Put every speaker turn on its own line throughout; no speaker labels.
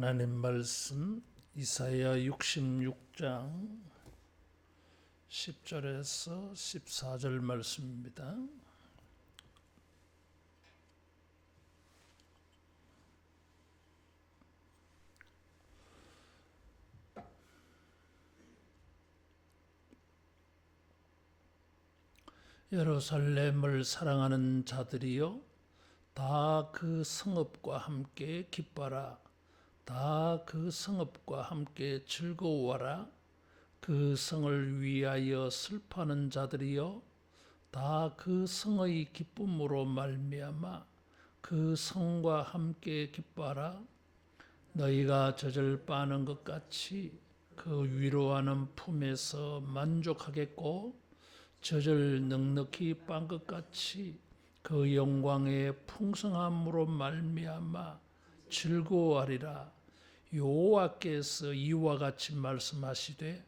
하나님 말씀 이사야 66장 10절에서 14절 말씀입니다. 예루살렘을 사랑하는 자들이여 다 그 성읍과 함께 기뻐라. 다 그 성읍과 함께 즐거워하라. 그 성을 위하여 슬퍼하는 자들이여 다 그 성의 기쁨으로 말미암아 그 성과 함께 기뻐하라. 너희가 젖을 빠는 것 같이 그 위로하는 품에서 만족하겠고 젖을 넉넉히 빤 것 같이 그 영광의 풍성함으로 말미암아 즐거워하리라. 여호와께서 이와 같이 말씀하시되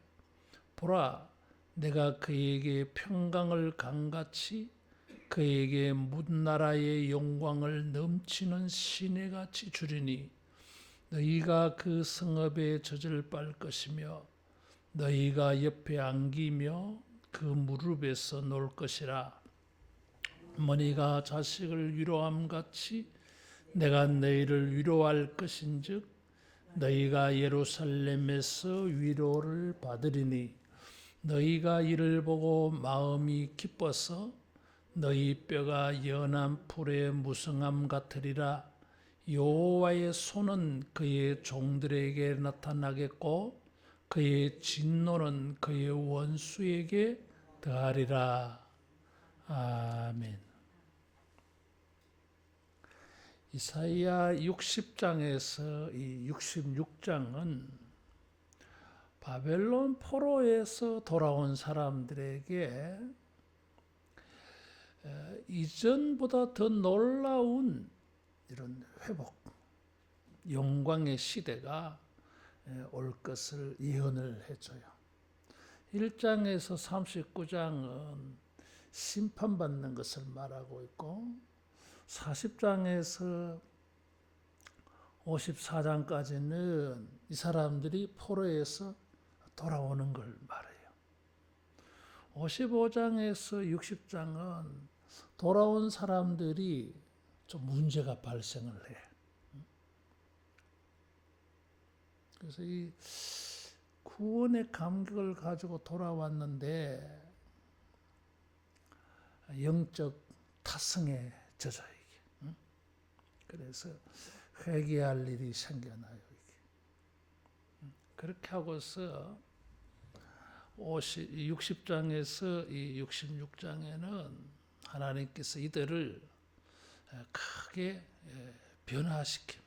보라, 내가 그에게 평강을 강같이 그에게 문나라의 영광을 넘치는 시내같이 주리니 너희가 그 성읍에 젖을 빨 것이며 너희가 옆에 안기며 그 무릎에서 놀 것이라. 어머니가 자식을 위로함 같이 내가 너희를 위로할 것인즉 너희가 예루살렘에서 위로를 받으리니 너희가 이를 보고 마음이 기뻐서 너희 뼈가 연한 풀의 무성함 같으리라. 여호와의 손은 그의 종들에게 나타나겠고 그의 진노는 그의 원수에게 더하리라. 아멘. 이사야 60장에서 이 66장은 바벨론 포로에서 돌아온 사람들에게 이전보다 더 놀라운 이런 회복, 영광의 시대가 올 것을 예언을 해줘요. 1장에서 39장은 심판받는 것을 말하고 있고 40장에서 54장까지는 이 사람들이 포로에서 돌아오는 걸 말해요. 55장에서 60장은 돌아온 사람들이 좀 문제가 발생을 해. 그래서 이 구원의 감격을 가지고 돌아왔는데 영적 타성에 젖어 이게. 그래서 회개할 일이 생겨나요. 이게. 그렇게 하고서 60장에서 이 66장에는 하나님께서 이들을 크게 변화시킵니다.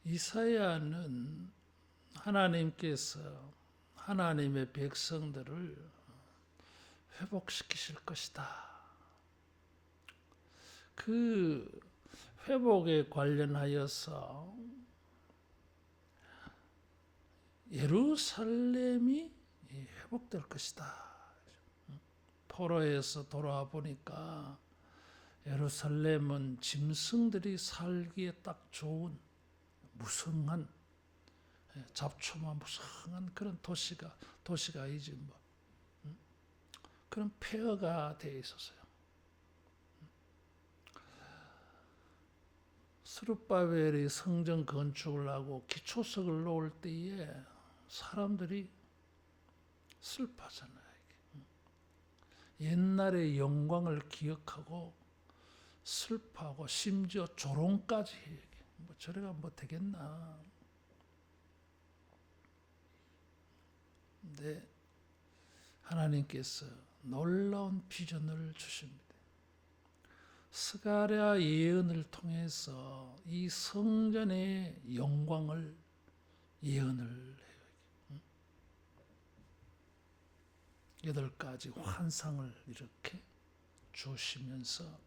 이사야는 하나님께서 하나님의 백성들을 회복시키실 것이다. 그 회복에 관련하여서 예루살렘이 회복될 것이다. 포로에서 돌아와 보니까 예루살렘은 짐승들이 살기에 딱 좋은 무성한 잡초만 무성한 그런 도시가 아니지 뭐. 그런 폐허가 되어 있었어요. 스룹바벨이 성전 건축을 하고 기초석을 놓을 때에 사람들이 슬퍼하잖아요. 옛날의 영광을 기억하고 슬퍼하고 심지어 조롱까지 뭐 저래가 뭐 되겠나. 근데 하나님께서 놀라운 비전을 주십니다. 스가랴 예언을 통해서 이 성전의 영광을 예언을 해요. 8가지 환상을 이렇게 주시면서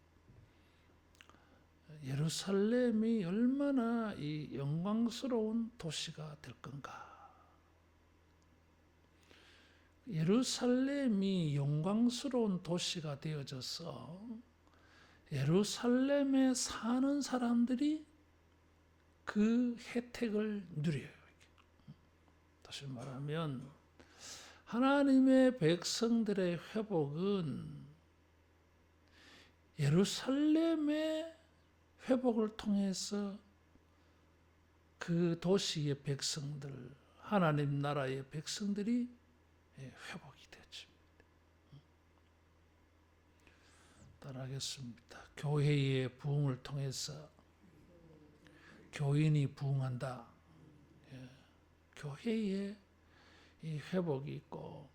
예루살렘이 얼마나 이 영광스러운 도시가 될 건가. 예루살렘이 영광스러운 도시가 되어져서 예루살렘에 사는 사람들이 그 혜택을 누려요. 다시 말하면 하나님의 백성들의 회복은 예루살렘의 회복을 통해서 그 도시의 백성들, 하나님 나라의 백성들이 회복이 되어집니다. 따라하겠습니다. 교회의 부흥을 통해서 교인이 부흥한다. 교회에 이 회복이 있고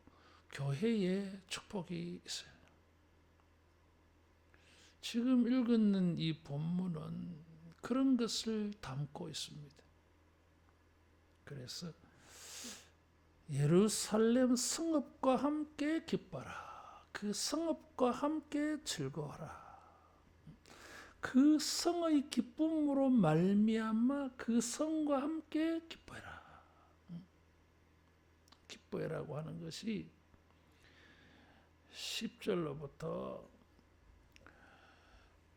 교회에 축복이 있어요. 지금 읽는 이 본문은 그런 것을 담고 있습니다. 그래서 예루살렘 성읍과 함께 기뻐라. 그 성읍과 함께 즐거워라. 그 성의 기쁨으로 말미암아 그 성과 함께 기뻐해라. 기뻐해라고 하는 것이 10절로부터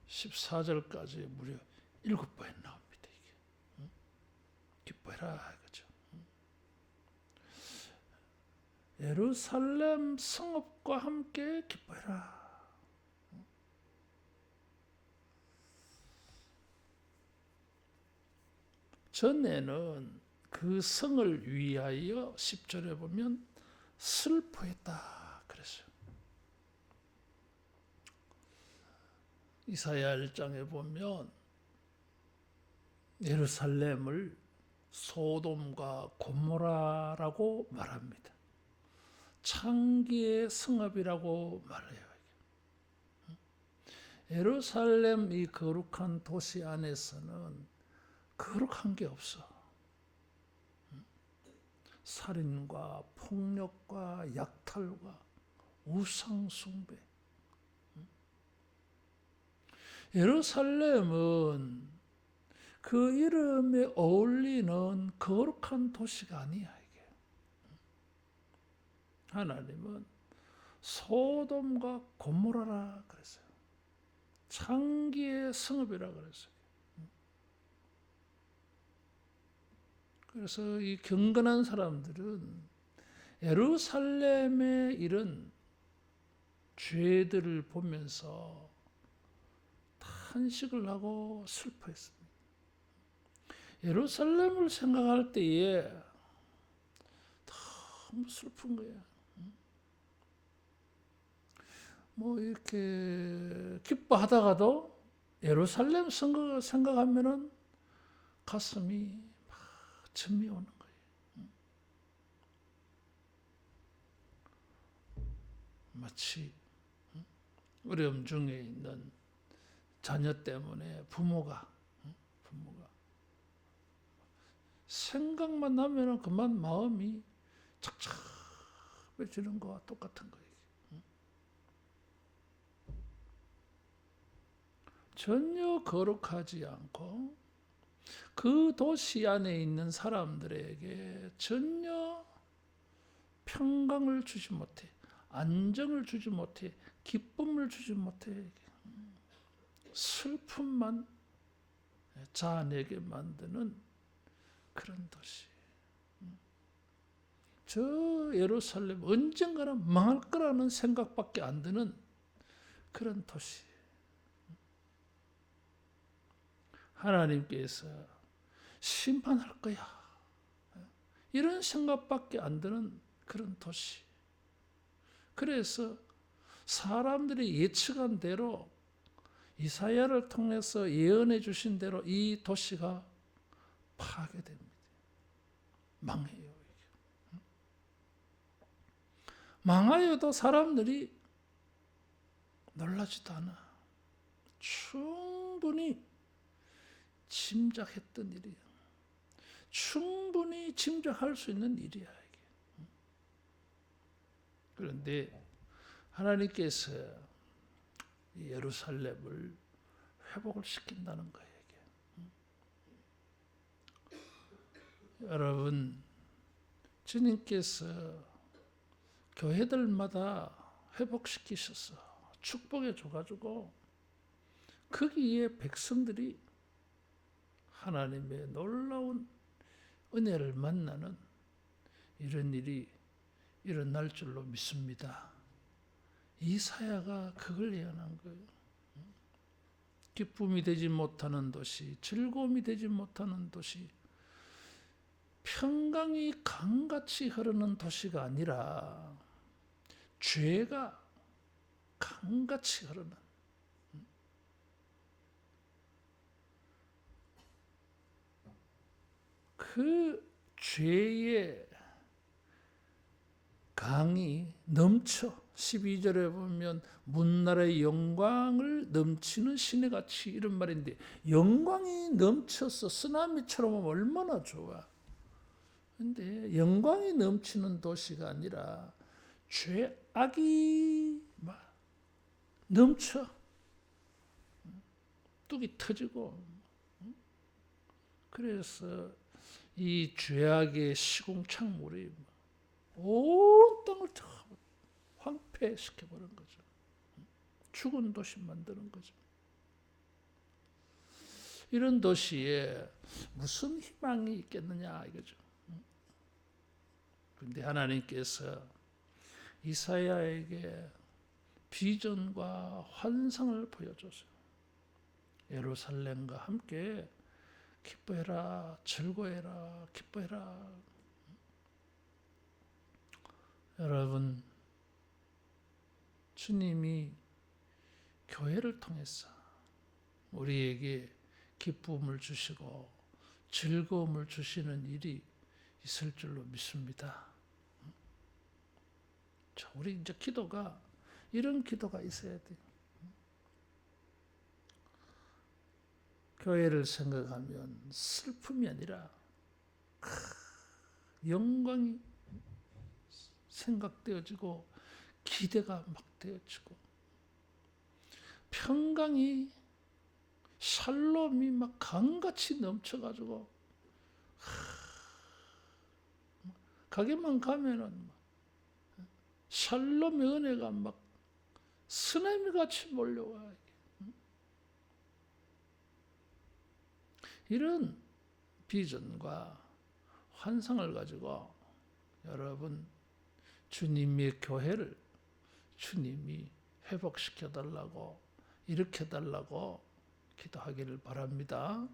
14절까지 무려 7번 나옵니다. 이게. 기뻐해라 이거죠. 예루살렘 성읍과 함께 기뻐해라. 전에는 그 성을 위하여 10절에 보면 슬퍼했다 그랬어요. 이사야 1장에 보면 예루살렘을 소돔과 고모라라고 말합니다. 창기의 성읍이라고 말해요. 예루살렘 이 거룩한 도시 안에서는 거룩한 게 없어. 살인과 폭력과 약탈과 우상숭배. 예루살렘은 그 이름에 어울리는 거룩한 도시가 아니야 이게. 하나님은 소돔과 고모라라 그랬어요. 창기의 성읍이라 그랬어요. 그래서 이 경건한 사람들은 예루살렘의 이런 죄들을 보면서 탄식을 하고 슬퍼했습니다. 예루살렘을 생각할 때에 너무 슬픈 거야. 뭐 이렇게 기뻐하다가도 예루살렘 생각하면은 가슴이 점이 오는 거예요. 마치 어려움 중에 있는 자녀 때문에 부모가 생각만 하면 그만 마음이 착잡해지는 거와 똑같은 거예요. 전혀 거룩하지 않고 그 도시 안에 있는 사람들에게 전혀 평강을 주지 못해, 안정을 주지 못해, 기쁨을 주지 못해, 슬픔만 자아내게 만드는 그런 도시. 저 예루살렘 언젠가는 망할 거라는 생각밖에 안 드는 그런 도시. 하나님께서 심판할 거야. 이런 생각밖에 안 드는 그런 도시. 그래서 사람들이 예측한 대로 이사야를 통해서 예언해 주신 대로 이 도시가 파괴됩니다. 망해요. 망하여도 사람들이 놀라지도 않아. 충분히 짐작했던 일이야. 충분히 짐작할 수 있는 일이야. 이게. 그런데 하나님께서 예루살렘을 회복을 시킨다는 거예요. 여러분, 주님께서 교회들마다 회복시키셔서 축복해 줘가지고 거기에 백성들이 하나님의 놀라운 은혜를 만나는 이런 일이 일어날 줄로 믿습니다. 이사야가 그걸 예언한 거예요. 기쁨이 되지 못하는 도시, 즐거움이 되지 못하는 도시, 평강이 강같이 흐르는 도시가 아니라 죄가 강같이 흐르는, 그 죄의 강이 넘쳐 12절에 보면 문나라의 영광을 넘치는 시내같이 이런 말인데, 영광이 넘쳐서 쓰나미처럼 하면 얼마나 좋아. 근데 영광이 넘치는 도시가 아니라 죄악이 막 넘쳐 뚝이 터지고, 그래서 이 죄악의 시궁창물이 온 땅을 다 황폐시켜버린 거죠. 죽은 도시 만드는 거죠. 이런 도시에 무슨 희망이 있겠느냐 이거죠. 그런데 하나님께서 이사야에게 비전과 환상을 보여줬어요. 예루살렘과 함께 기뻐해라, 즐거워해라, 기뻐해라. 여러분, 주님이 교회를 통해서 우리에게 기쁨을 주시고 즐거움을 주시는 일이 있을 줄로 믿습니다. 자, 우리 이제 기도가 이런 기도가 있어야 돼요. 교회를 생각하면 슬픔이 아니라 영광이 생각되어지고 기대가 막 되어지고, 평강이 샬롬이 막 강같이 넘쳐가지고, 가게만 가면은 샬롬의 은혜가 막 쓰나미같이 몰려와. 이런 비전과 환상을 가지고 여러분, 주님의 교회를 주님이 회복시켜 달라고, 일으켜 달라고 기도하기를 바랍니다.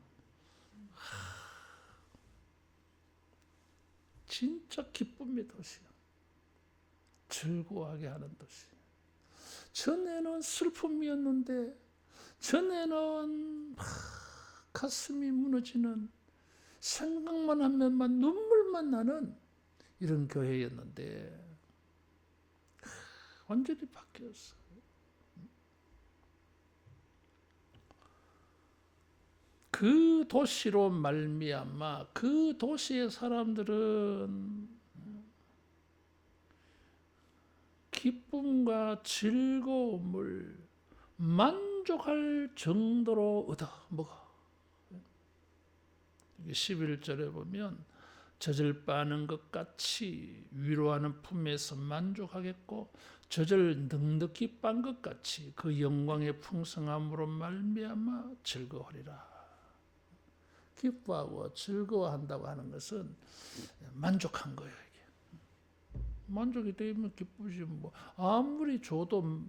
진짜 기쁨의 도시야. 즐거워하게 하는 도시. 전에는 슬픔이었는데, 전에는 가슴이 무너지는, 생각만 하면만 눈물만 나는 이런 교회였는데 완전히 바뀌었어. 그 도시로 말미암아 그 도시의 사람들은 기쁨과 즐거움을 만족할 정도로 얻어먹어. 11절에 보면 젖을 빠는 것 같이 위로하는 품에서 만족하겠고, 젖을 넉넉히 빤 것 같이 그 영광의 풍성함으로 말미암아 즐거워하리라. 기뻐하고 즐거워한다고 하는 것은 만족한 거예요. 이게 만족이 되면 기쁘지, 뭐 아무리 줘도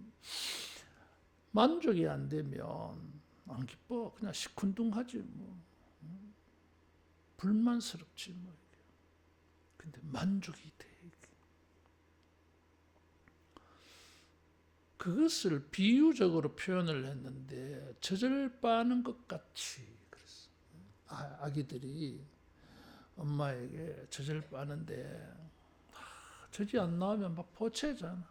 만족이 안 되면 안 기뻐. 그냥 시큰둥하지 뭐. 불만스럽지 뭐. 근데 만족이 돼. 그것을 비유적으로 표현을 했는데, 젖을 빠는 것 같이 그랬어. 아기들이 엄마에게 젖을 빠는데 젖이 안 나오면 막 보채잖아.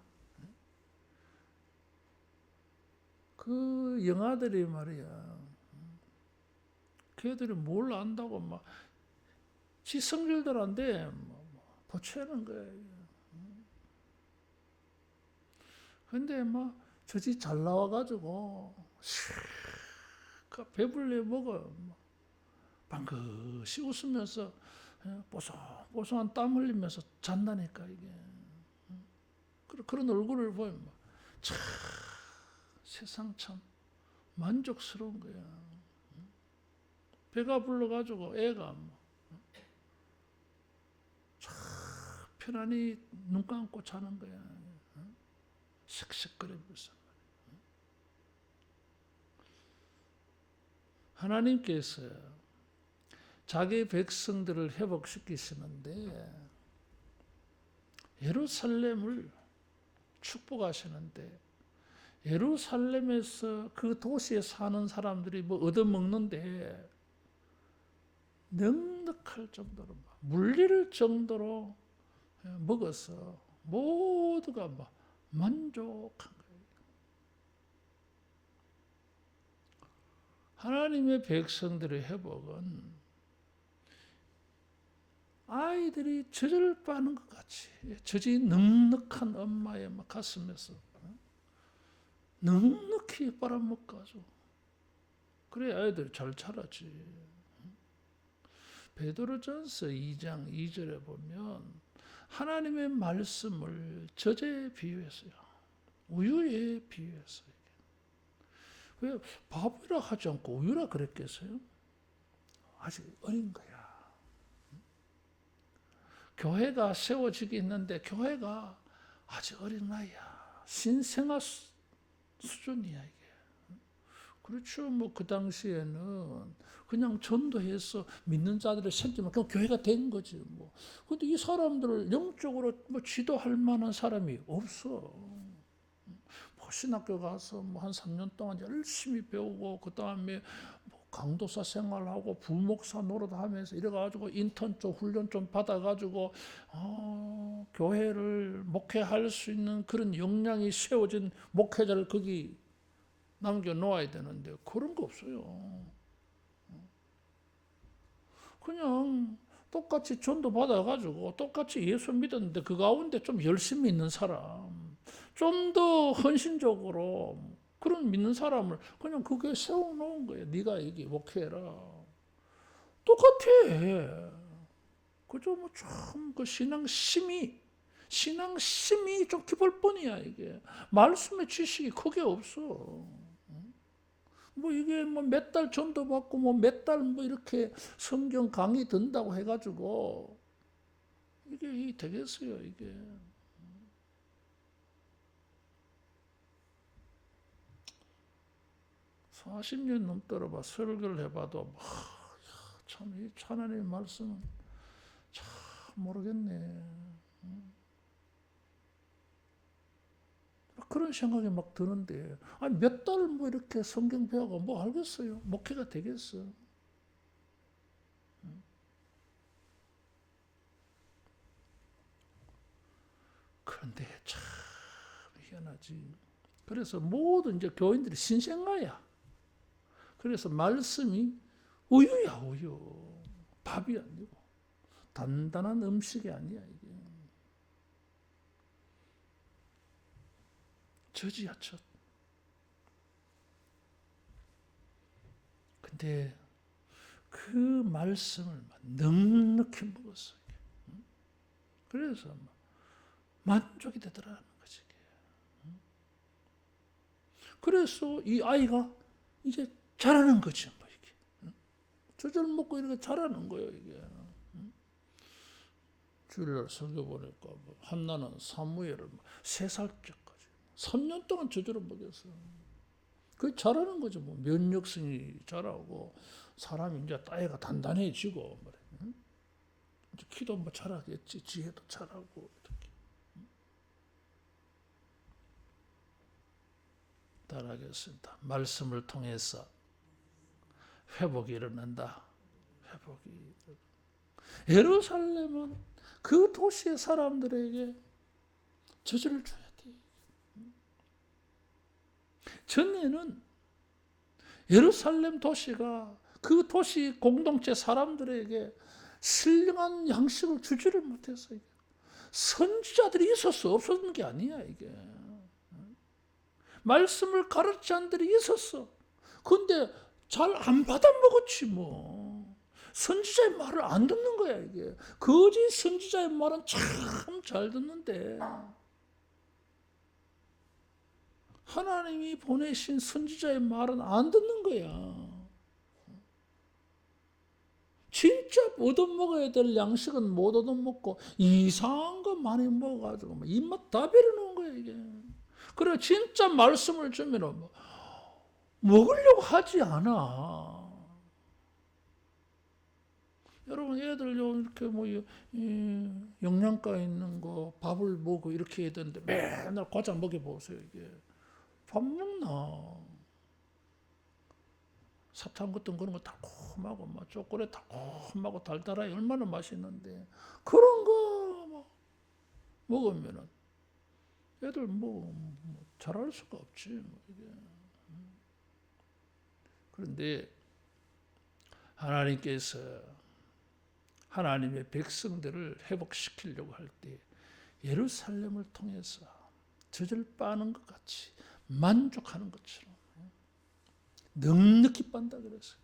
그 영아들이 말이야, 걔들이 뭘 안다고 막 지 성질들 안 돼. 보채는 거야. 근데 막 젖이 잘 나와가지고 배불리 먹어. 방긋이 웃으면서 뽀송뽀송한 땀 흘리면서 잔다니까 이게. 그런 얼굴을 보면 참 세상 참 만족스러운 거야. 배가 불러가지고 애가 편안히 눈 감고 자는 거야. 색색거리면서. 하나님께서 자기 백성들을 회복시키시는데 예루살렘을 축복하시는데 예루살렘에서 그 도시에 사는 사람들이 뭐 얻어먹는데 넉넉할 정도로 물릴 정도로 먹어서 모두가 막 만족한 거예요. 하나님의 백성들의 회복은 아이들이 젖을 빠는 것 같이 젖이 넉넉한 엄마의 가슴에서 넉넉히 빨아먹어가지고 그래 아이들이 잘 자라지. 베드로전서 2장 2절에 보면 하나님의 말씀을 젖에 비유했어요. 우유에 비유했어요. 왜 밥이라 하지 않고 우유라 그랬겠어요? 아직 어린 거야. 교회가 세워지기 있는데 교회가 아직 어린 나이야. 신생아 수준이야 이게. 그렇죠. 뭐 그 당시에는 그냥 전도해서 믿는 자들을 생기면 그냥 교회가 된 거지 뭐. 근데 이 사람들을 영적으로 뭐 지도할 만한 사람이 없어. 신학교 가서 뭐 한 3년 동안 열심히 배우고 그 다음에 뭐 강도사 생활하고 부목사 노릇하면서 이래가지고 인턴 좀 훈련 좀 받아가지고 교회를 목회할 수 있는 그런 역량이 세워진 목회자를 거기 남겨놓아야 되는데 그런 거 없어요. 그냥 똑같이 전도 받아가지고 똑같이 예수 믿었는데 그 가운데 좀 열심히 있는 사람, 좀 더 헌신적으로 그런 믿는 사람을 그냥 그게 세워놓은 거예요. 네가 여기 목회해라. 똑같아. 그저 뭐 참 그 신앙심이 좀 깊을 뿐이야 이게. 말씀의 지식이 크게 없어. 뭐 이게 뭐 몇 달 전도 받고 뭐 몇 달 뭐 이렇게 성경 강의 듣는다고 해가지고 이게 되겠어요 이게. 40년 넘도록 설교를 해봐도 참 이 하나님의 말씀은 참 모르겠네. 그런 생각이 막 드는데 아니 몇 달 뭐 이렇게 성경 배우고 뭐 알겠어요. 목회가 되겠어. 그런데 참 희한하지. 그래서 모든 이제 교인들이 신생아야. 그래서 말씀이 우유야 우유. 밥이 아니고 단단한 음식이 아니야 이게. 젖이야 젖. 근데 그 말씀을 넉넉히 먹었어요. 그래서 만족이 되더라는 거지. 그래서 이 아이가 이제 자라는 거지 뭐 이게. 젖을 먹고 이렇게 자라는 거예요 이게. 주일날 설교 보니까 뭐 한나는 사무엘을 3살 때까지 3년 동안 젖을 먹였어. 그 자라는 거죠. 뭐 면역성이 자라고 사람이 이제 따위가 단단해지고 말이야. 이제 키도 뭐 자라겠지, 지혜도 자라고 이렇게. 따라하겠습니다. 말씀을 통해서 회복이 일어난다. 회복이. 예루살렘은 그 도시의 사람들에게 저주를 줘야 돼. 전에는 예루살렘 도시가 그 도시 공동체 사람들에게 신령한 양식을 주지를 못했어요. 선지자들이 있었어. 없었는 게 아니야 이게. 말씀을 가르치는 자들이 있었어. 근데 잘 안 받아먹었지 뭐. 선지자의 말을 안 듣는 거야 이게. 거짓 선지자의 말은 참 잘 듣는데 하나님이 보내신 선지자의 말은 안 듣는 거야. 진짜 얻어먹어야 될 양식은 못 얻어먹고 이상한 거 많이 먹어가지고 입맛 다 베려놓은 거야 이게. 그래 진짜 말씀을 주면 먹으려고 하지 않아. 여러분 애들 이렇게 영양가 있는 거 밥을 먹고 이렇게 해야 되는데 맨날 과자 먹여보세요 이게. 밥 먹나? 사탕 같은 그런 거 달콤하고 초콜릿 달콤하고 달달하게 얼마나 맛있는데 그런 거 먹으면은 애들 잘할 수가 없지 이게. 그런데 하나님께서 하나님의 백성들을 회복시키려고 할 때 예루살렘을 통해서 젖을 빠는 것 같이 만족하는 것처럼 넉넉히 빤다 그랬어요.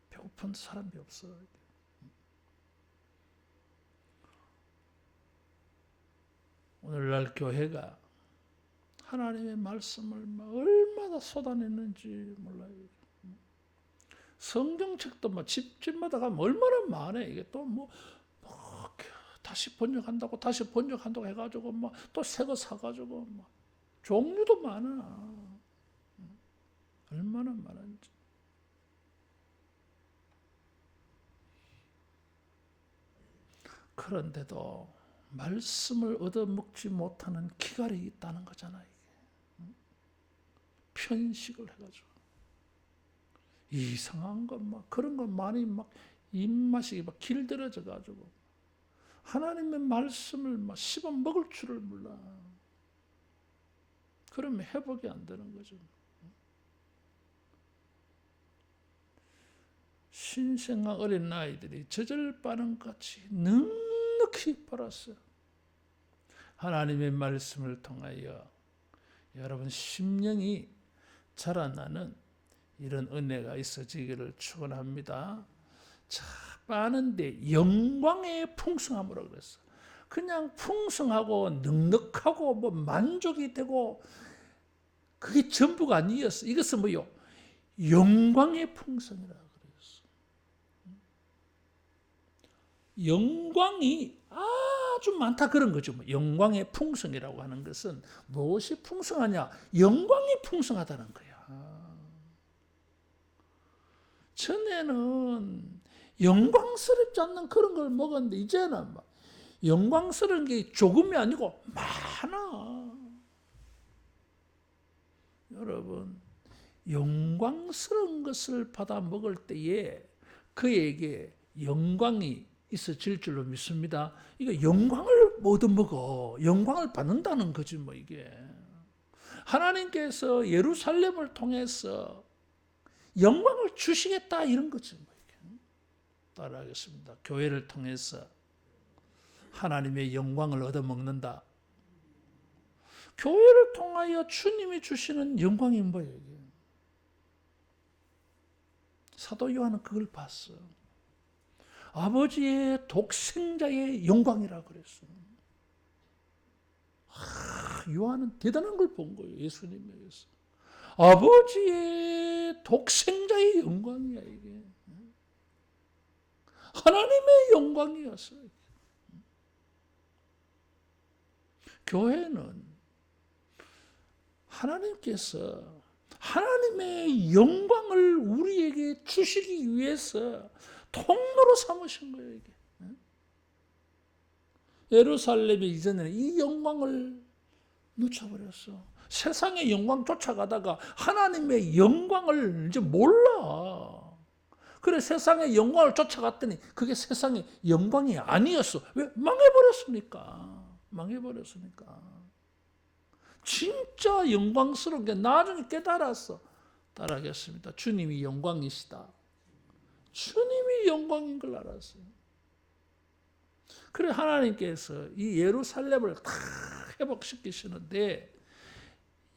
배고픈 사람이 없어. 오늘날 교회가 하나님의 말씀을 얼마나 쏟아냈는지 몰라요. 성경책도 집집마다 가면 얼마나 많아. 이게 또 다시 번역한다고 해가지고 또 새 거 사가지고 종류도 많아. 얼마나 많은지. 그런데도 말씀을 얻어먹지 못하는 기갈이 있다는 거잖아요. 편식을 해가지고 이상한 것 그런 거 많이 입맛이 길들여져 가지고 하나님의 말씀을 씹어 먹을 줄을 몰라. 그러면 회복이 안 되는 거죠. 신생아 어린 아이들이 젖을 빠는 같이 넉넉히 빨았어요. 하나님의 말씀을 통하여 여러분 심령이 자라나는 이런 은혜가 있어지기를 축원합니다. 자, 빠는데 영광의 풍성함으로 그랬어. 그냥 풍성하고 넉넉하고 만족이 되고 그게 전부가 아니었어. 이것은 영광의 풍성이라 그랬어. 영광이 아주 많다 그런 거죠. 영광의 풍성이라고 하는 것은 무엇이 풍성하냐? 영광이 풍성하다는 거야. 전에는 영광스럽지 않는 그런 걸 먹었는데 이제는 영광스러운 게 조금이 아니고 많아. 여러분 영광스러운 것을 받아 먹을 때에 그에게 영광이 있어질 줄로 믿습니다. 이거 영광을 얻어먹어. 영광을 받는다는 거지 이게. 하나님께서 예루살렘을 통해서 영광을 주시겠다 이런 거죠. 따라하겠습니다. 교회를 통해서 하나님의 영광을 얻어먹는다. 교회를 통하여 주님이 주시는 영광이 뭐예요? 사도 요한은 그걸 봤어. 아버지의 독생자의 영광이라고 그랬어. 요한은 대단한 걸 본 거예요. 예수님에게서. 아버지의 독생자의 영광이야 이게. 하나님의 영광이었어요. 교회는 하나님께서 하나님의 영광을 우리에게 주시기 위해서 통로로 삼으신 거예요 이게. 예루살렘이 이전에는 이 영광을 놓쳐버렸어. 세상의 영광 쫓아가다가 하나님의 영광을 이제 몰라. 그래 세상의 영광을 쫓아갔더니 그게 세상의 영광이 아니었어. 왜? 망해버렸으니까. 진짜 영광스러운 게 나중에 깨달았어. 따라하겠습니다. 주님이 영광이시다. 주님이 영광인 걸 알았어요. 그래 하나님께서 이 예루살렘을 다 회복시키시는데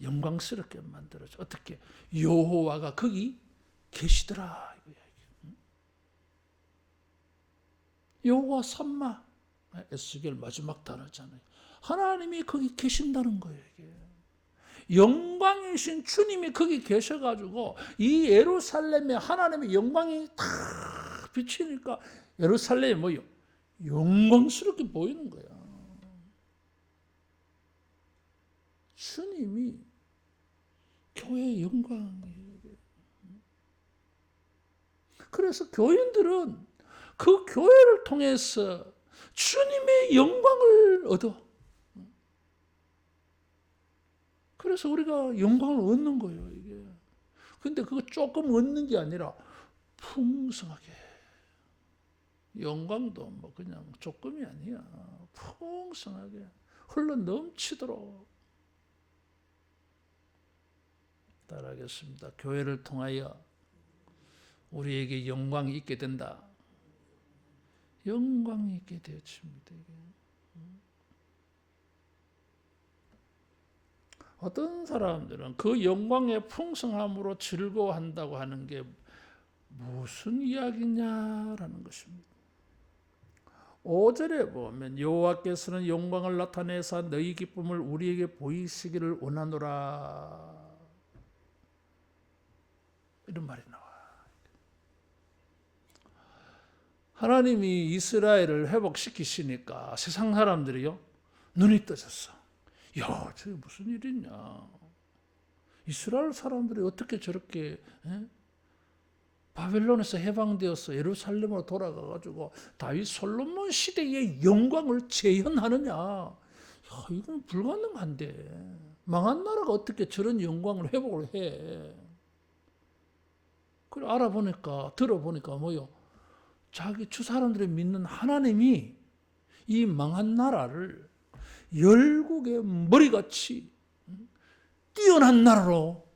영광스럽게 만들어줘. 어떻게? 여호와가 거기 계시더라. 여호와 삼마 에스겔 마지막 단어잖아요. 하나님이 거기 계신다는 거예요. 이게. 영광이신 주님이 거기 계셔가지고 이 예루살렘에 하나님의 영광이 다 비치니까 예루살렘이 뭐요? 영광스럽게 보이는 거야. 주님이 교회의 영광이에요. 그래서 교인들은 그 교회를 통해서 주님의 영광을 얻어. 그래서 우리가 영광을 얻는 거예요, 이게. 근데 그거 조금 얻는 게 아니라 풍성하게. 영광도 뭐 그냥 조금이 아니야. 풍성하게 흘러 넘치도록. 따라하겠습니다. 교회를 통하여 우리에게 영광이 있게 된다. 영광이 있게 되어집니다. 어떤 사람들은 그 영광의 풍성함으로 즐거워한다고 하는 게 무슨 이야기냐라는 것입니다. 5절에 보면 여호와께서는 영광을 나타내사 너희 기쁨을 우리에게 보이시기를 원하노라. 이런 말이 나와요. 하나님이 이스라엘을 회복시키시니까 세상 사람들이요 눈이 떠졌어. 야, 저게 무슨 일이냐? 이스라엘 사람들이 어떻게 저렇게 바벨론에서 해방되어서 예루살렘으로 돌아가가지고 다윗 솔로몬 시대의 영광을 재현하느냐? 야, 이건 불가능한데 망한 나라가 어떻게 저런 영광을 회복을 해? 그래 알아보니까 들어보니까 뭐요? 자기 주 사람들이 믿는 하나님이 이 망한 나라를 열국의 머리같이 뛰어난 나라로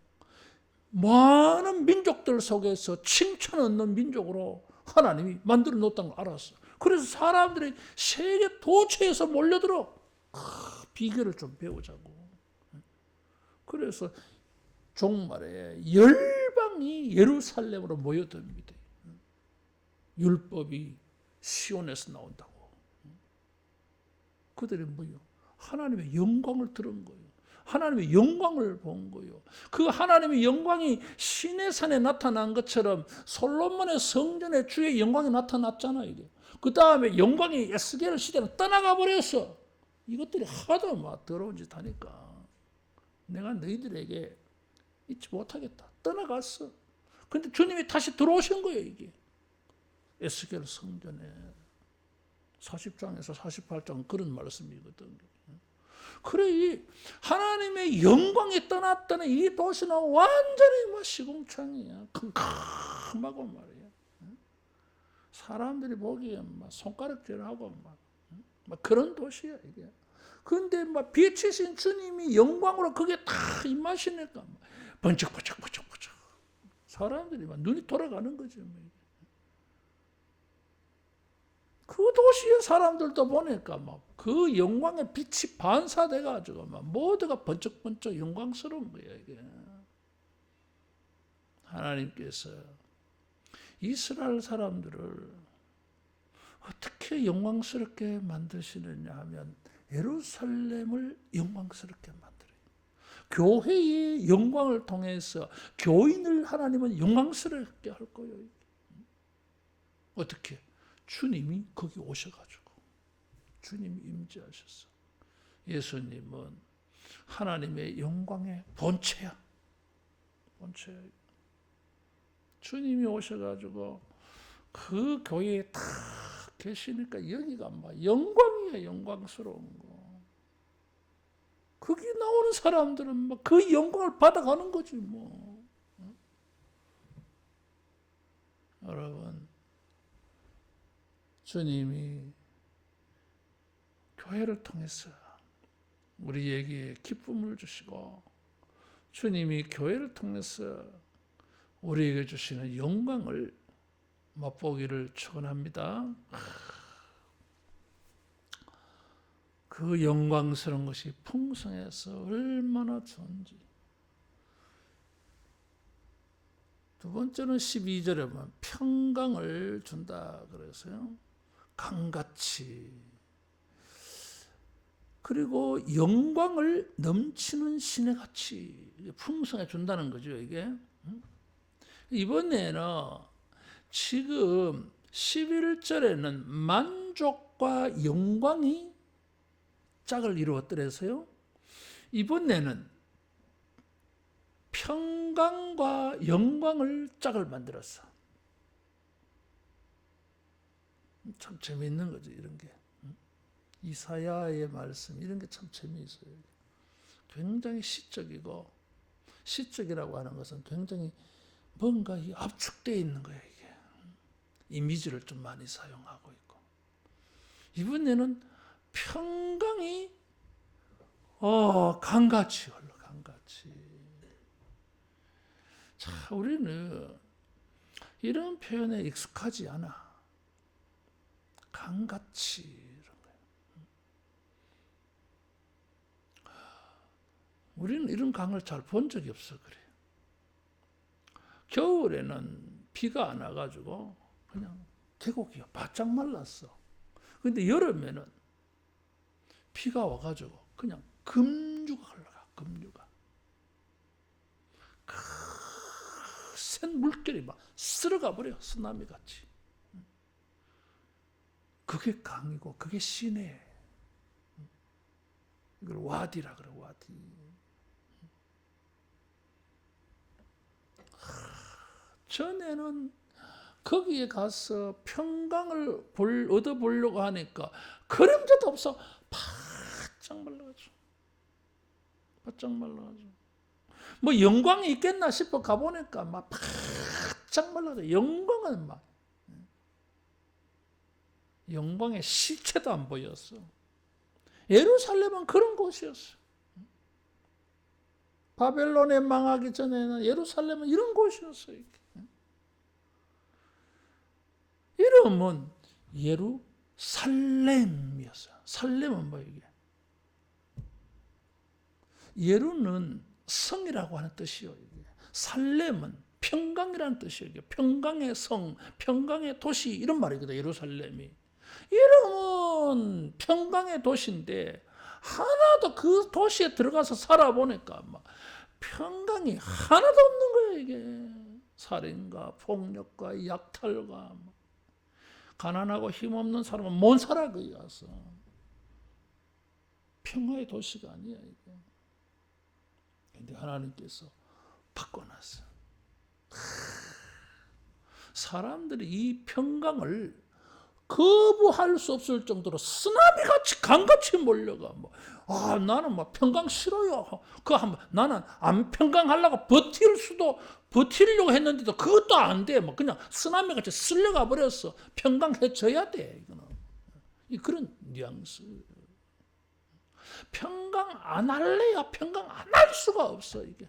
많은 민족들 속에서 칭찬 얻는 민족으로 하나님이 만들어 놓았다는 걸 알았어. 그래서 사람들이 세계 도처에서 몰려들어. 비결을 좀 배우자고. 그래서 종말에 열방이 예루살렘으로 모여듭니다. 율법이 시온에서 나온다고. 그들이 뭐요? 하나님의 영광을 들은 거예요. 하나님의 영광을 본 거예요. 그 하나님의 영광이 시내산에 나타난 것처럼 솔로몬의 성전에 주의 영광이 나타났잖아요. 이게. 그 다음에 영광이 에스겔 시대로 떠나가 버렸어. 이것들이 하도 막 더러운 짓 하니까 내가 너희들에게 잊지 못하겠다. 떠나갔어. 근데 주님이 다시 들어오신 거예요. 이게. 에스겔 성전에 40장에서 48장 그런 말씀이거든요. 그래 이 하나님의 영광이 떠났다는 이 도시는 완전히 막 시궁창이야. 캄캄하고 말이야. 사람들이 보기엔 막 손가락질하고 막 그런 도시야 이게. 근데 막 빛이신 주님이 영광으로 그게 다 임하시니까 번쩍번쩍 사람들이 막 눈이 돌아가는 거죠. 그 도시의 사람들도 보니까 막 그 영광의 빛이 반사돼가지고 막 모두가 번쩍번쩍 영광스러운 거예요, 이게. 하나님께서 이스라엘 사람들을 어떻게 영광스럽게 만드시느냐 하면 예루살렘을 영광스럽게 만들어요. 교회의 영광을 통해서 교인을 하나님은 영광스럽게 할 거예요. 어떻게? 주님이 거기 오셔가지고 주님이 임재하셨어. 예수님은 하나님의 영광의 본체야. 본체야. 주님이 오셔가지고 그 교회에 다 계시니까 여기가 막 영광이야. 영광스러운 거. 거기 나오는 사람들은 막 그 영광을 받아가는 거지 뭐. 여러분, 주님이 교회를 통해서 우리에게 기쁨을 주시고 주님이 교회를 통해서 우리에게 주시는 영광을 맛보기를 축원합니다. 그 영광스러운 것이 풍성해서 얼마나 좋은지. 두 번째는 12절에 보면 평강을 준다 그래서요. 강같이 그리고 영광을 넘치는 신의 같이 풍성해 준다는 거죠, 이게. 이번에는 지금 11절에는 만족과 영광이 짝을 이루었더래서요. 이번에는 평강과 영광을 짝을 만들었어. 참 재미있는 거죠, 이런 게. 이사야의 말씀, 이런 게 참 재미있어요. 굉장히 시적이고, 시적이라고 하는 것은 굉장히 뭔가 압축되어 있는 거예요, 이게. 이미지를 좀 많이 사용하고 있고. 이번에는 평강이, 강같이 흘러, 강같이. 자, 우리는 이런 표현에 익숙하지 않아. 강같이 이런 거예요. 우리는 이런 강을 잘 본 적이 없어 그래. 겨울에는 비가 안 와가지고 그냥 계곡이 바짝 말랐어. 근데 여름에는 비가 와가지고 그냥 금류가 흘러가. 금류가. 센 물결이 막 쓸어가 버려. 쓰나미 같이. 그게 강이고 그게 시내. 이걸 와디라 그래. 와디. 전에는 거기에 가서 평강을 얻어보려고 하니까 그림자도 없어. 바짝 말라가지고. 바짝 말라가지고. 뭐 영광이 있겠나 싶어 가보니까 막 바짝 말라가지고. 영광은 막. 영광의 실체도 안 보였어. 예루살렘은 그런 곳이었어. 바벨론에 망하기 전에는 예루살렘은 이런 곳이었어. 이름은 예루살렘이었어요. 살렘은 뭐 이게? 예루는 성이라고 하는 뜻이요. 살렘은 평강이라는 뜻이에요. 평강의 성, 평강의 도시 이런 말이거든. 예루살렘이. 이름은 평강의 도시인데 하나도 그 도시에 들어가서 살아보니까 막 평강이 하나도 없는 거예요. 이게 살인과 폭력과 약탈과 가난하고 힘없는 사람은 못 살아 거기 가서. 평화의 도시가 아니야 이게. 근데 하나님께서 바꿔놨어. 사람들이 이 평강을 거부할 수 없을 정도로 쓰나미같이 강같이 몰려가. 나는 평강 싫어요. 나는 안 평강하려고 버티려고 했는데도 그것도 안 돼. 그냥 쓰나미같이 쓸려가 버렸어. 평강해줘야 돼. 이거는. 그런 뉘앙스. 평강 안 할래야 평강 안 할 수가 없어, 이게.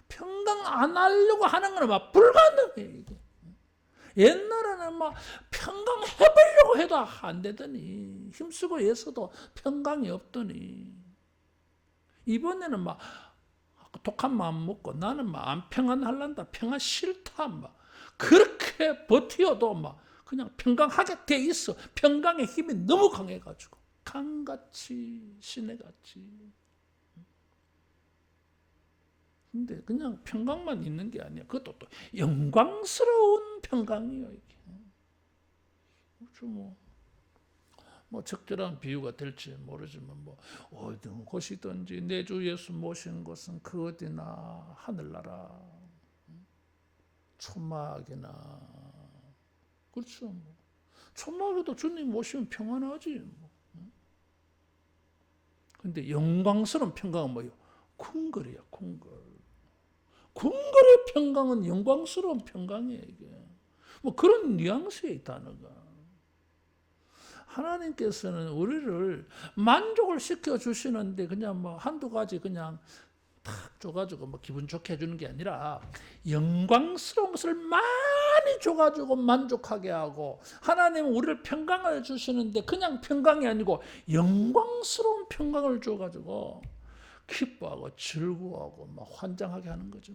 평강 안 하려고 하는 거는 불가능해, 이게. 옛날에는 평강 해보려고 해도 안 되더니, 힘쓰고 애써도 평강이 없더니, 이번에는 독한 마음 먹고 나는 안 평안할란다, 평안 싫다, 그렇게 버티어도 그냥 평강하게 돼 있어. 평강의 힘이 너무 강해가지고. 강같이, 시내같이. 근데 그냥 평강만 있는 게 아니야. 그것도 또 영광스러운 평강이에요. 이게. 적절한 비유가 될지 모르지만 어떤 곳이든지 내 주 예수 모신 곳은 그 어디나 하늘나라, 천막이나 그렇죠. 천막에도 주님 모시면 평안하지. 근데 영광스러운 평강은 뭐예요? 궁궐이야, 궁궐. 궁궐의 평강은 영광스러운 평강이에요, 이게. 그런 뉘앙스에 있다는 거. 하나님께서는 우리를 만족을 시켜주시는데 그냥 한두 가지 그냥 탁 줘가지고 기분 좋게 해주는 게 아니라 영광스러운 것을 많이 줘가지고 만족하게 하고, 하나님은 우리를 평강을 주시는데 그냥 평강이 아니고 영광스러운 평강을 줘가지고 기뻐하고 즐거워하고 환장하게 하는 거죠.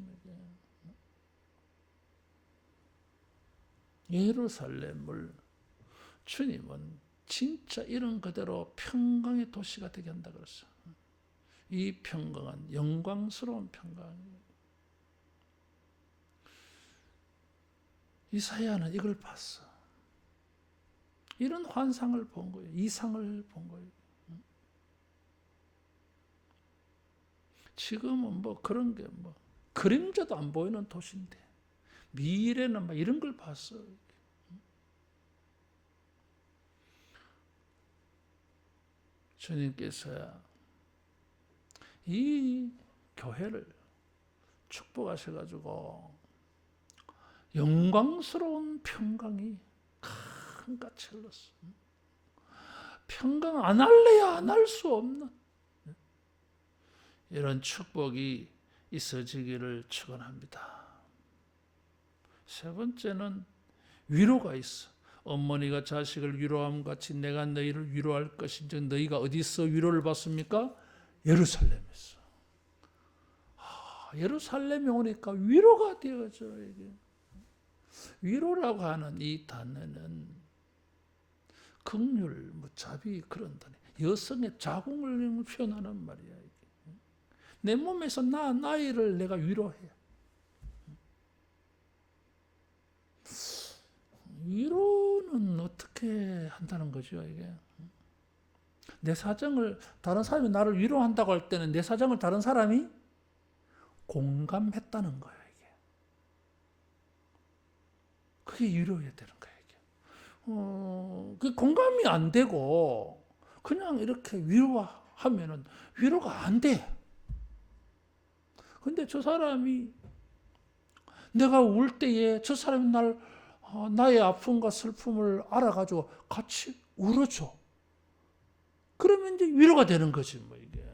예루살렘을 주님은 진짜 이런 그대로 평강의 도시가 되게 한다 그랬어. 이 평강은 영광스러운 평강이에요. 이사야는 이걸 봤어. 이런 환상을 본 거예요. 이상을 본 거예요. 지금은 뭐 그런 게 뭐 그림자도 안 보이는 도시인데 미래는 막 이런 걸 봤어. 주님께서 이 교회를 축복하셔가지고 영광스러운 평강이 강같이 흘렀어. 평강 안 할래야 안 할 수 없는 이런 축복이 있어지기를 축원합니다. 세 번째는 위로가 있어. 어머니가 자식을 위로함 같이 내가 너희를 위로할 것인즉 너희가 어디서 위로를 받습니까? 예루살렘에서. 예루살렘에 오니까 위로가 되어져. 이게. 위로라고 하는 이 단어는 긍휼, 자비 그런 단어. 여성의 자궁을 표현하는 말이야. 이게. 내 몸에서 나이를 내가 위로해. 위로는 어떻게 한다는 거죠, 이게? 내 사정을 다른 사람이 나를 위로한다고 할 때는 내 사정을 다른 사람이 공감했다는 거예요, 이게. 그게 위로해야 되는 거예요, 이게. 그 공감이 안 되고 그냥 이렇게 위로하면은 위로가 안 돼. 근데 저 사람이 내가 울 때에 저 사람이 나의 아픔과 슬픔을 알아가지고 같이 울어줘. 그러면 이제 위로가 되는 거지, 뭐, 이게.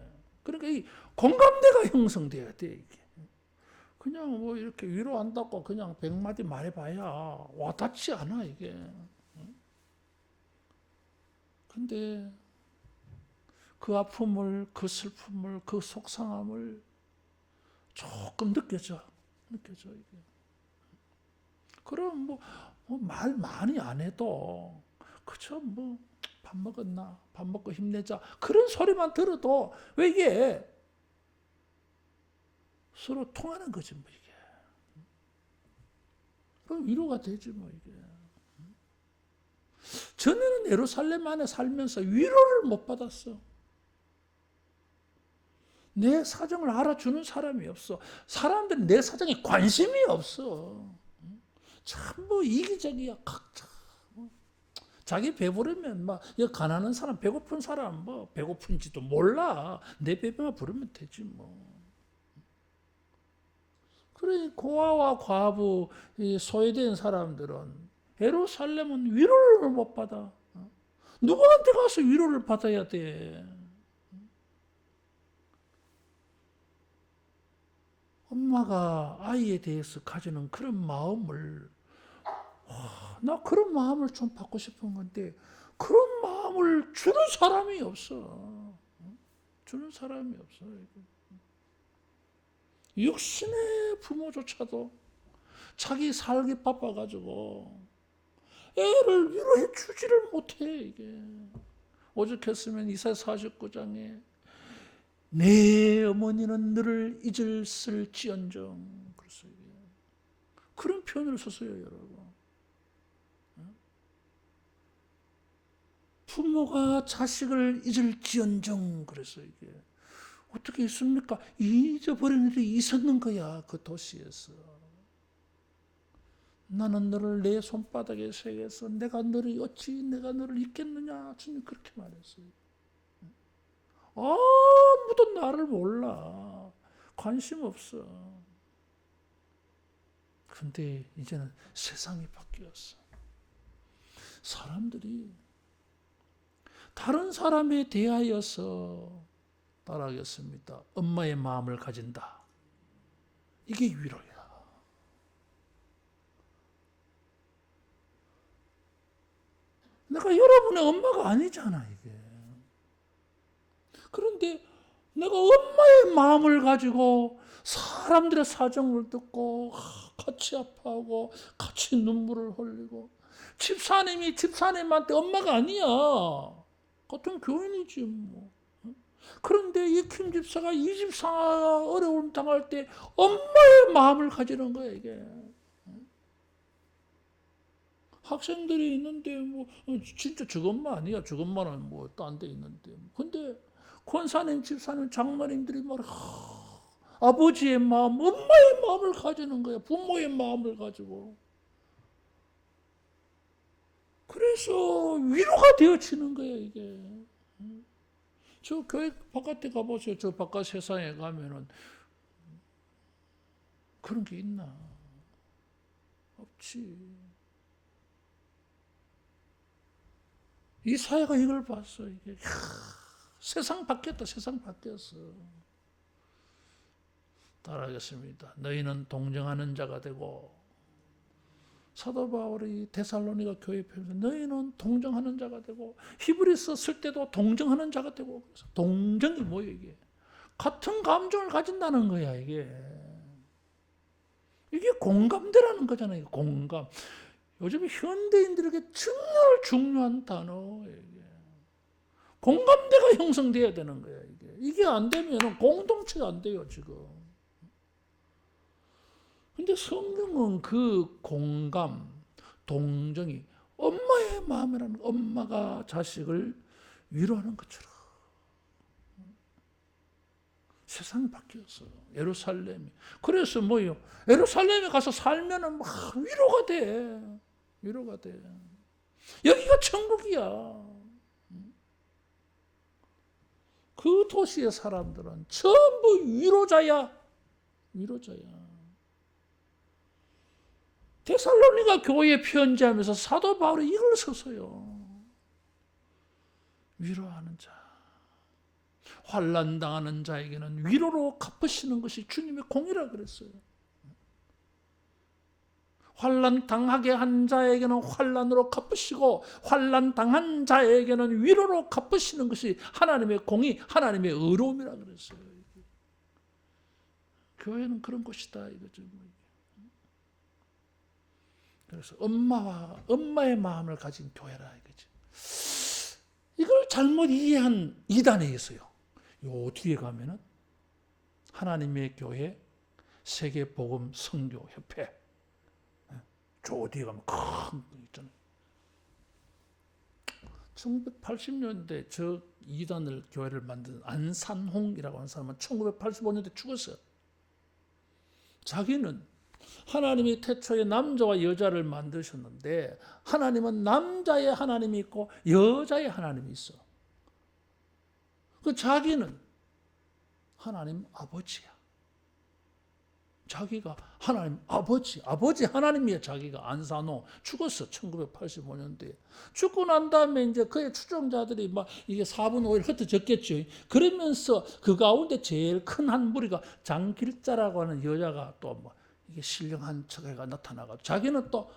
그러니까 이 공감대가 형성돼야 돼, 이게. 그냥 뭐 이렇게 위로한다고 그냥 100마디 말해봐야 와닿지 않아, 이게. 근데 그 아픔을, 그 슬픔을, 그 속상함을 조금 느껴져, 이게. 그럼 말 많이 안 해도 그저 밥 먹었나? 밥 먹고 힘내자. 그런 소리만 들어도 왜 이게 서로 통하는 거지, 뭐 이게. 그럼 위로가 되지, 뭐 이게. 전에는 예루살렘 안에 살면서 위로를 못 받았어. 내 사정을 알아주는 사람이 없어. 사람들은 내 사정에 관심이 없어. 참 이기적이야. 각자 자기 배부르면 가난한 사람, 배고픈 사람 배고픈지도 몰라. 내 배배만 부르면 되지 뭐. 그래 고아와 과부, 소외된 사람들은 예루살렘은 위로를 못 받아. 누구한테 가서 위로를 받아야 돼? 엄마가 아이에 대해서 가지는 그런 마음을 나 그런 마음을 좀 받고 싶은 건데 그런 마음을 주는 사람이 없어. 주는 사람이 없어. 육신의 부모조차도 자기 살기 바빠가지고 애를 위로해 주지를 못해. 이게 오죽했으면 이사야 49장에 내 어머니는 너를 잊을지언정 그래서 그런 표현을 썼어요, 여러분. 부모가 자식을 잊을지언정 그래서 이게 어떻게 있습니까? 잊어버린 일이 있었는 거야, 그 도시에서. 나는 너를 내 손바닥에 새겨서 내가 너를 잊겠느냐? 주님 그렇게 말했어요. 아무도 나를 몰라. 관심 없어. 근데 이제는 세상이 바뀌었어. 사람들이 다른 사람에 대하여서 따라하겠습니다. 엄마의 마음을 가진다. 이게 위로야. 내가 여러분의 엄마가 아니잖아, 이게. 그런데 내가 엄마의 마음을 가지고 사람들의 사정을 듣고 같이 아파하고 같이 눈물을 흘리고 집사님이 집사님한테 엄마가 아니야. 같은 교인이지 뭐. 그런데 이 김 집사가 이 집사가 어려움 당할 때 엄마의 마음을 가지는 거야 이게. 학생들이 있는데 뭐 진짜 저것만 아니야. 저것만은 뭐 딴 데 있는데. 근데 권사님, 집사님, 장로님들이 막 아버지의 마음, 엄마의 마음을 가지는 거야. 부모의 마음을 가지고. 그래서 위로가 되어지는 거야 이게. 저 교회 바깥에 가보세요. 저 바깥 세상에 가면은 그런 게 있나? 없지. 이 사회가 이걸 봤어. 이게 세상 바뀌었다. 세상 바뀌었어. 따라하겠습니다. 너희는 동정하는 자가 되고, 사도 바울이 데살로니가 교회 편에서 너희는 동정하는 자가 되고, 히브리서 쓸 때도 동정하는 자가 되고, 그래서 동정이 뭐예요 이게? 같은 감정을 가진다는 거야 이게. 이게 공감대라는 거잖아요. 공감. 요즘 현대인들에게 정말 중요한 단어예요. 공감대가 형성돼야 되는 거야 이게. 이게 안 되면 공동체가 안 돼요 지금. 근데 성경은 그 공감, 동정이 엄마의 마음이라는, 엄마가 자식을 위로하는 것처럼 세상이 바뀌었어. 예루살렘이. 그래서 뭐요? 예루살렘에 가서 살면은 막 위로가 돼. 위로가 돼. 여기가 천국이야. 그 도시의 사람들은 전부 위로자야. 위로자야. 데살로니가 교회에 편지하면서 사도 바울이 이걸 썼어요. 위로하는 자. 환난 당하는 자에게는 위로로 갚으시는 것이 주님의 공이라 그랬어요. 환난 당하게 한 자에게는 환난으로 갚으시고 환난 당한 자에게는 위로로 갚으시는 것이 하나님의 공의, 하나님의 의로움이라 그랬어요. 교회는 그런 곳이다 이거죠. 그래서 엄마의 마음을 가진 교회라 이거지. 이걸 잘못 이해한 이단에 있어요. 요 뒤에 가면은 하나님의 교회 세계복음 선교협회. 저 뒤에 가면 큰 거 있잖아요. 1980년대 저 이단을 교회를 만든 안산홍이라고 하는 사람은 1985년대 죽었어요. 자기는 하나님이 태초에 남자와 여자를 만드셨는데 하나님은 남자의 하나님이 있고 여자의 하나님이 있어. 그 자기는 하나님 아버지야. 자기가 하나님 아버지 하나님이야. 자기가 안산호 죽었어. 1985년도에. 죽고 난 다음에 이제 그의 추종자들이 막 이게 4분 5일 흩어졌겠죠. 그러면서 그 가운데 제일 큰 한 무리가 장길자라고 하는 여자가 또 뭐 이게 신령한 척해가 나타나가지고 자기는 또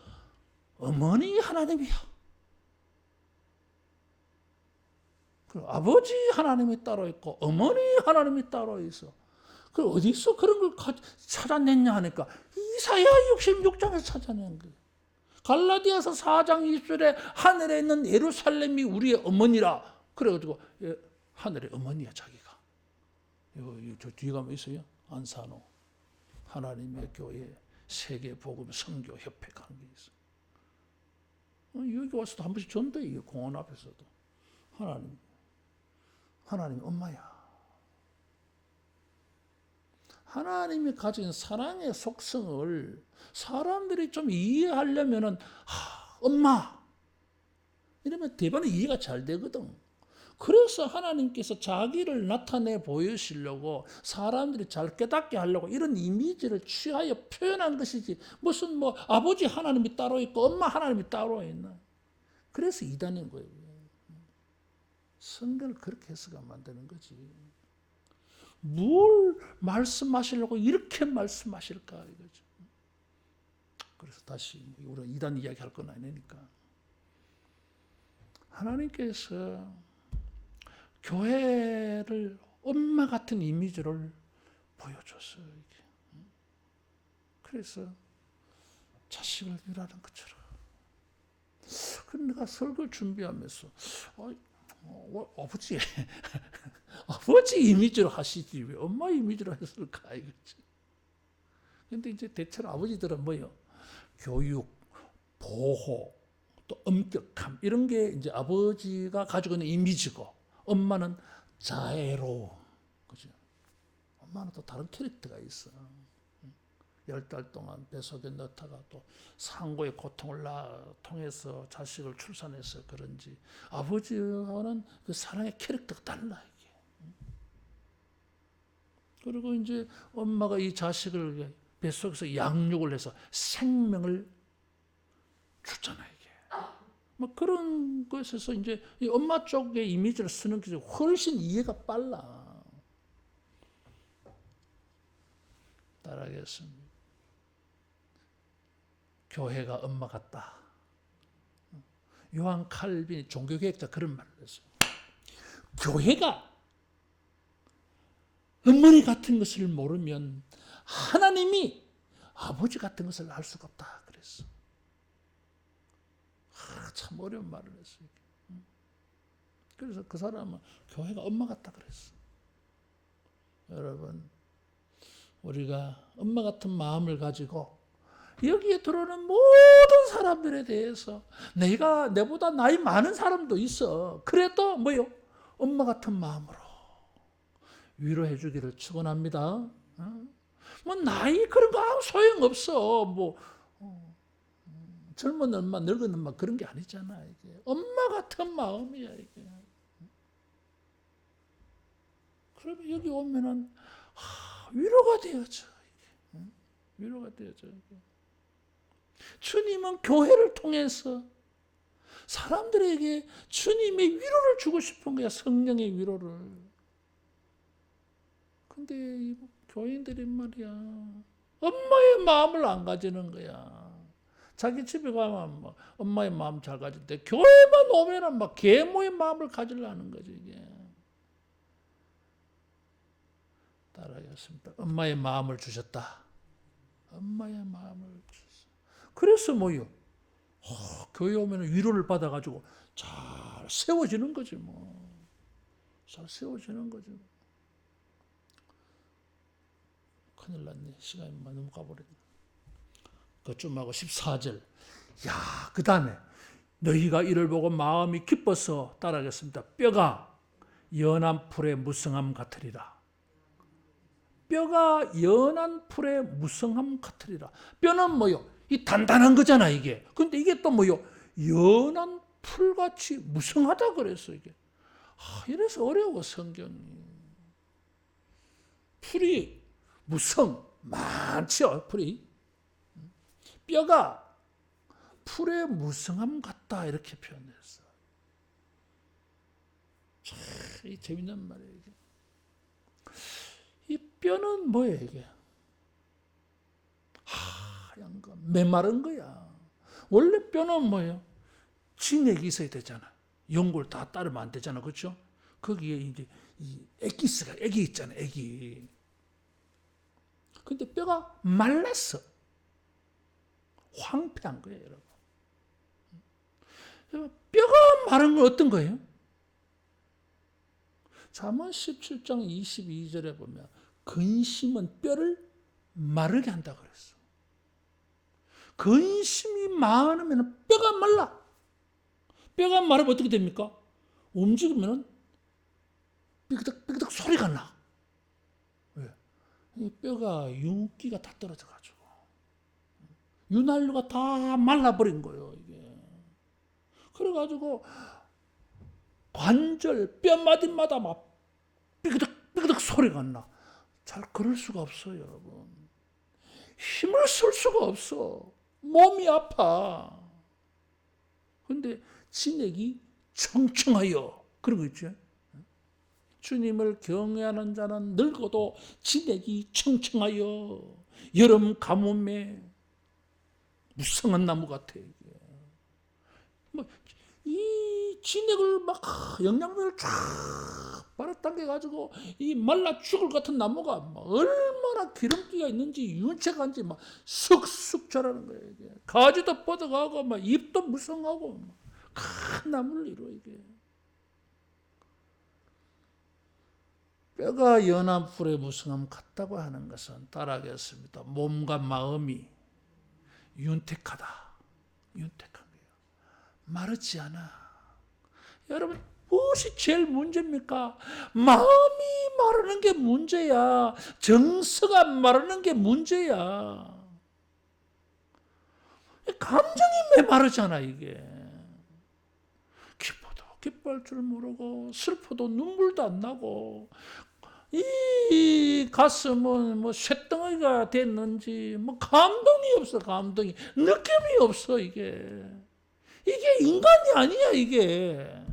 어머니 하나님이야. 아버지 하나님이 따로 있고 어머니 하나님이 따로 있어. 그 어디서 그런 걸 찾아냈냐 하니까 이사야 66장에서 찾아낸 거예요. 갈라디아서 4장 20절에 하늘에 있는 예루살렘이 우리의 어머니라. 그래가지고 하늘의 어머니야 자기가. 저 뒤에 가면 있어요. 안산호 하나님의 교회 세계복음 선교협회 가는 게 있어. 여기 와서도 한 번씩 전도해. 공원 앞에서도 하나님 엄마야. 하나님이 가진 사랑의 속성을 사람들이 좀 이해하려면은 엄마 이러면 대반은 이해가 잘 되거든. 그래서 하나님께서 자기를 나타내 보이시려고 사람들이 잘 깨닫게 하려고 이런 이미지를 취하여 표현한 것이지 무슨 뭐 아버지 하나님이 따로 있고 엄마 하나님이 따로 있나. 그래서 이단인 거예요. 성경을 그렇게 해석하면 안 되는 거지. 뭘 말씀하시려고 이렇게 말씀하실까 이거죠. 그래서 다시 우리가 이단 이야기할 건 아니니까 하나님께서 교회를 엄마 같은 이미지를 보여줬어요. 이게. 그래서 자식을 위로하는 것처럼 그래서 내가 설교를 준비하면서 아버지 아버지 이미지로 하시지 왜 엄마 이미지로 했을까 이거지. 근데 이제 대체로 아버지들은 뭐요? 교육, 보호, 또 엄격함 이런 게 이제 아버지가 가지고 있는 이미지고, 엄마는 자애로움, 그죠? 엄마는 또 다른 캐릭터가 있어. 10달 동안 뱃속에 넣다가 또 상고의 고통을 통해서 자식을 출산해서 그런지 아버지와는 그 사랑의 캐릭터가 달라 이게. 그리고 이제 엄마가 이 자식을 뱃속에서 양육을 해서 생명을 주잖아 이게. 뭐 그런 것에서 이제 이 엄마 쪽의 이미지를 쓰는 게 훨씬 이해가 빨라. 따라하겠습니다. 교회가 엄마 같다. 요한 칼빈이 종교개혁자 그런 말을 했어요. 교회가 어머니 같은 것을 모르면 하나님이 아버지 같은 것을 알 수가 없다 그랬어. 참 어려운 말을 했어요. 그래서 그 사람은 교회가 엄마 같다 그랬어. 여러분, 우리가 엄마 같은 마음을 가지고 여기에 들어오는 모든 사람들에 대해서, 내보다 나이 많은 사람도 있어. 그래도 뭐요? 엄마 같은 마음으로 위로해 주기를 축원합니다. 뭐 나이 그런 거 아무 소용없어. 뭐 젊은 엄마, 늙은 엄마 그런 게 아니잖아. 이게 엄마 같은 마음이야 이게. 그러면 여기 오면은 위로가 되어져. 위로가 되어져. 주님은 교회를 통해서 사람들에게 주님의 위로를 주고 싶은 거야. 성령의 위로를. 근데 이 교인들이 말이야, 엄마의 마음을 안 가지는 거야. 자기 집에 가면 뭐 엄마의 마음 잘 가진대. 교회만 오면은 막 계모의 마음을 가지려는 거지 이게. 따라하겠습니다. 엄마의 마음을 주셨다. 엄마의 마음을 주셨어. 그래서 뭐요? 교회 오면 위로를 받아가지고 잘 세워지는 거지 뭐. 잘 세워지는 거지. 큰일 났네. 시간이 너무 가버렸네. 그쯤하고 14절. 야, 그 다음에 너희가 이를 보고 마음이 기뻐서 따라하겠습니다. 뼈가 연한 풀의 무성함 같으리라. 뼈가 연한 풀의 무성함 같으리라. 뼈는 뭐요? 이 단단한 거잖아 이게. 근데 이게 또 뭐요? 연한 풀같이 무성하다 그랬어 이게. 이래서 어려워 성경이. 풀이 무성 많죠 풀이. 뼈가 풀의 무성함 같다 이렇게 표현했어. 참 재밌는 말이에요 이게. 이 뼈는 뭐예요 이게? 하얀 거, 메마른 거야. 원래 뼈는 뭐예요? 진액이 있어야 되잖아. 연골 다 따르면 안 되잖아, 그렇죠? 거기에 이제 이 액이 있잖아, 액이. 근데 뼈가 말랐어. 황폐한 거예요, 여러분. 뼈가 마른 건 어떤 거예요? 잠언 17장 22절에 보면 근심은 뼈를 마르게 한다 그랬어. 근심이 많으면 뼈가 말라. 뼈가 마르면 어떻게 됩니까? 움직이면 삐그덕 소리가 나. 왜? 이 뼈가 윤기가 다 떨어져가지고 윤활유가 다 말라버린 거예요 이게. 그래가지고 관절 뼈마디마다 막 삐그덕 소리가 나. 잘 걸을 수가 없어요 여러분. 힘을 쓸 수가 없어. 몸이 아파. 근데 진액이 청청하여 그런 거 있죠. 주님을 경외하는 자는 늙어도 진액이 청청하여 여름 가뭄에 무성한 나무 같아. 이게. 뭐 이 진액을 막 영양분을 쫙 빨아당겨 가지고 이 말라 죽을 같은 나무가 막 얼마나 기름기가 있는지 윤택한지 막 쑥쑥 자라는 거예요. 이게 가지도 뻗어가고 막 잎도 무성하고 큰 나무를 이루어. 이게 뼈가 연한 풀에 무성함 같다고 하는 것은 따라하겠습니다. 몸과 마음이 윤택하다. 윤택한 거예요. 마르지 않아. 여러분, 무엇이 제일 문제입니까? 마음이 마르는 게 문제야. 정서가 마르는 게 문제야. 감정이 왜 마르잖아, 이게. 기뻐도 기뻐할 줄 모르고, 슬퍼도 눈물도 안 나고, 이 가슴은 뭐 쇳덩어리가 됐는지, 뭐 감동이 없어, 감동이. 느낌이 없어, 이게. 이게 인간이 아니야, 이게.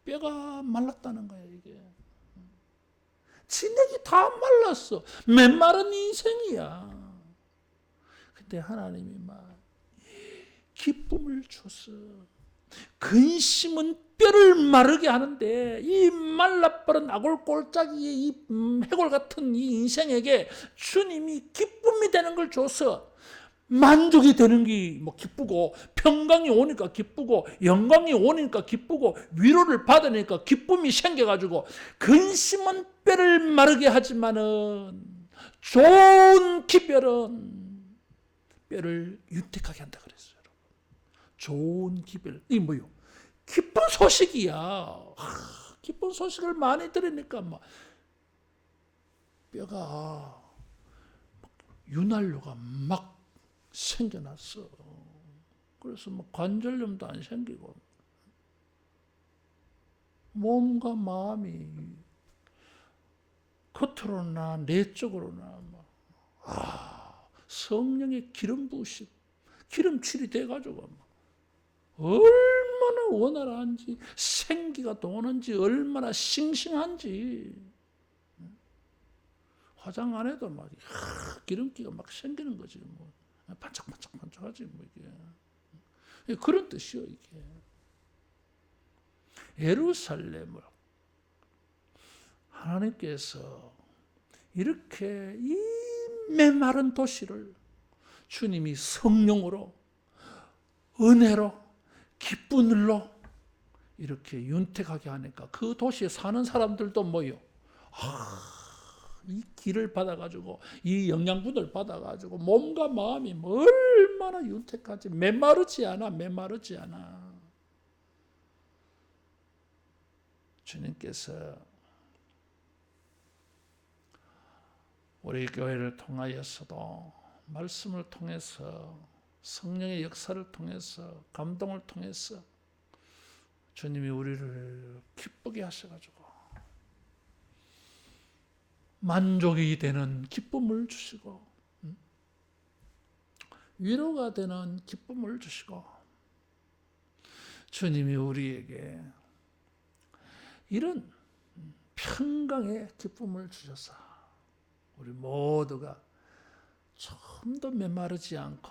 뼈가 말랐다는 거야, 이게. 진액이 다 말랐어. 메마른 인생이야. 근데 하나님이 막 기쁨을 줬어. 근심은 뼈를 마르게 하는데 이 말라버린 아골 꼴짜기의 이 해골 같은 이 인생에게 주님이 기쁨이 되는 걸 줘서 만족이 되는 게 뭐 기쁘고, 평강이 오니까 기쁘고, 영광이 오니까 기쁘고, 위로를 받으니까 기쁨이 생겨가지고, 근심은 뼈를 마르게 하지만은 좋은 기별은 뼈를 윤택하게 한다 그랬어요. 여러분. 좋은 기별, 이게 뭐요? 기쁜 소식이야. 기쁜 소식을 많이 들으니까 막 뼈가 윤활유가 막 생겨났어. 그래서 뭐 관절염도 안 생기고, 몸과 마음이 겉으로나 내적으로나 성령의 기름 부으심, 기름칠이 돼가지고 얼마나 원활한지, 생기가 도는지, 얼마나 싱싱한지. 화장 안 해도 막 기름기가 막 생기는 거지. 뭐 반짝반짝반짝하지 뭐 이게. 그런 뜻이요, 이게. 예루살렘을 하나님께서 이렇게 이 메마른 도시를 주님이 성령으로, 은혜로, 기쁨으로 이렇게 윤택하게 하니까 그 도시에 사는 사람들도 뭐요? 이 길을 받아가지고, 이 영양분을 받아가지고 몸과 마음이 얼마나 윤택하지. 메마르지 않아. 메마르지 않아. 주님께서 우리 교회를 통하여서도, 말씀을 통해서, 성령의 역사를 통해서, 감동을 통해서 주님이 우리를 기쁘게 하셔가지고 만족이 되는 기쁨을 주시고, 위로가 되는 기쁨을 주시고, 주님이 우리에게 이런 평강의 기쁨을 주셔서 우리 모두가 좀 더 메마르지 않고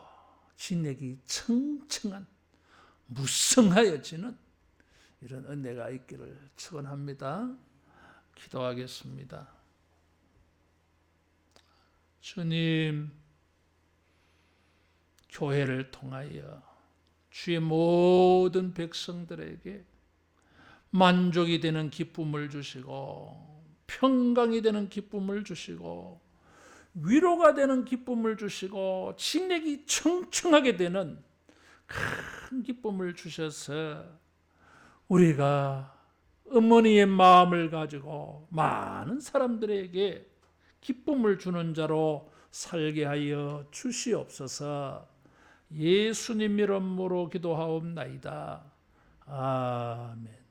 진액이 청청한, 무성하여지는 이런 은혜가 있기를 축원합니다. 기도하겠습니다. 주님, 교회를 통하여 주의 모든 백성들에게 만족이 되는 기쁨을 주시고, 평강이 되는 기쁨을 주시고, 위로가 되는 기쁨을 주시고, 진액이 청청하게 되는 큰 기쁨을 주셔서 우리가 어머니의 마음을 가지고 많은 사람들에게 기쁨을 주는 자로 살게 하여 주시옵소서. 예수님 이름으로 기도하옵나이다. 아멘.